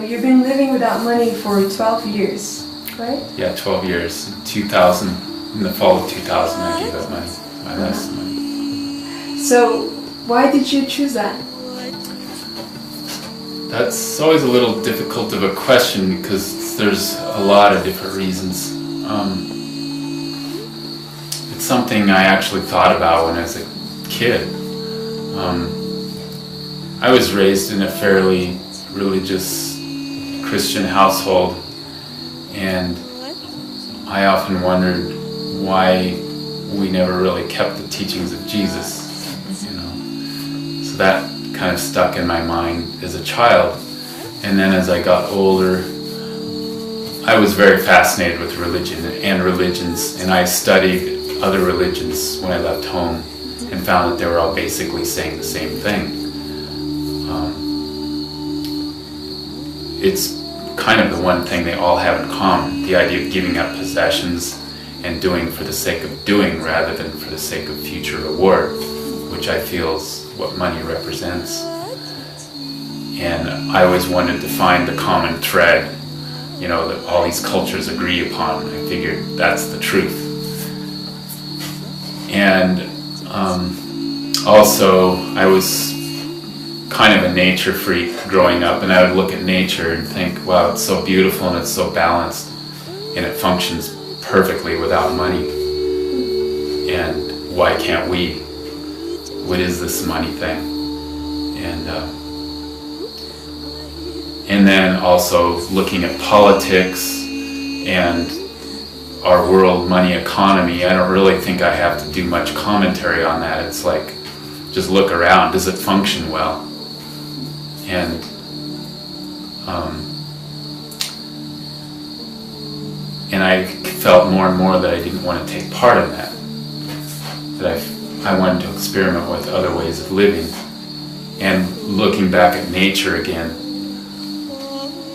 you've been living without money for 12 years, right? Yeah, 12 years. In 2000, in the fall of 2000, I gave up my last money. So, why did you choose that? That's always a little difficult of a question because there's a lot of different reasons. It's something I actually thought about when I was a kid. I was raised in a fairly religious Christian household, and I often wondered why we never really kept the teachings of Jesus, So that kind of stuck in my mind as a child. And then as I got older, I was very fascinated with religion and religions, and I studied other religions when I left home and found that they were all basically saying the same thing. It's kind of the one thing they all have in common, the idea of giving up possessions and doing for the sake of doing rather than for the sake of future reward, which I feel is what money represents. And I always wanted to find the common thread, that all these cultures agree upon. I figured that's the truth. And also, I was kind of a nature freak growing up, and I would look at nature and think, wow, it's so beautiful and it's so balanced, and it functions perfectly without money. And why can't we? What is this money thing? And then also looking at politics and our world money economy. I don't really think I have to do much commentary on that. It's like, just look around. Does it function well? And I felt more and more that I didn't want to take part in that. That I wanted to experiment with other ways of living. And looking back at nature again,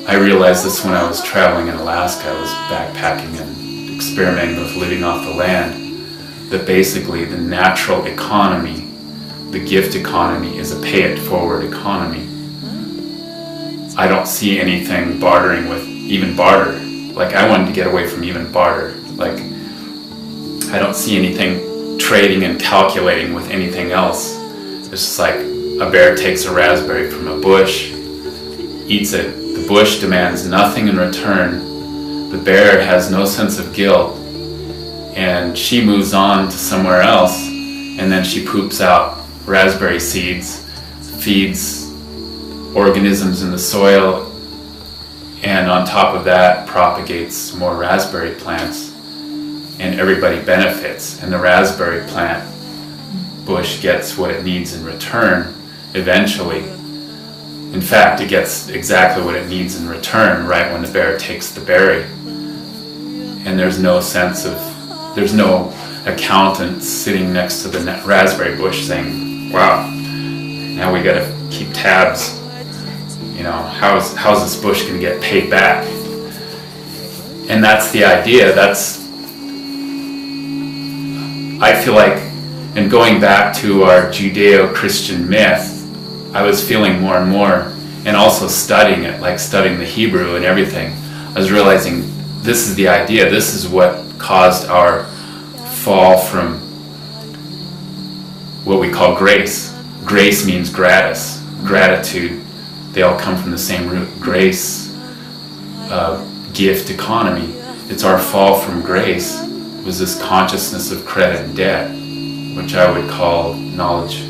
I realized this when I was traveling in Alaska. I was backpacking and experimenting with living off the land, that basically the natural economy, the gift economy, is a pay-it-forward economy. I don't see anything bartering with even barter. Like, I wanted to get away from even barter. Like, I don't see anything trading and calculating with anything else. It's just like a bear takes a raspberry from a bush, eats it. The bush demands nothing in return. The bear has no sense of guilt, and she moves on to somewhere else, and then she poops out raspberry seeds, feeds organisms in the soil, and on top of that propagates more raspberry plants, and everybody benefits, and the raspberry plant bush gets what it needs in return eventually. In fact, it gets exactly what it needs in return right when the bear takes the berry. And there's no accountant sitting next to the raspberry bush saying, wow, now we gotta keep tabs. How's this bush gonna get paid back? And that's the idea. I feel like, and going back to our Judeo-Christian myth, I was feeling more and more, and also studying it, like studying the Hebrew and everything, I was realizing this is the idea, this is what caused our fall from what we call grace. Grace means gratis, gratitude, they all come from the same root. Grace, gift economy. It's our fall from grace. It was this consciousness of credit and debt, which I would call knowledge.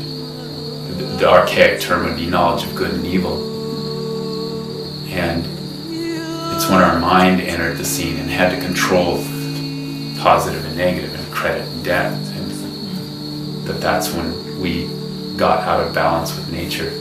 The archaic term would be knowledge of good and evil. And it's when our mind entered the scene and had to control positive and negative and credit and debt, and that's when we got out of balance with nature.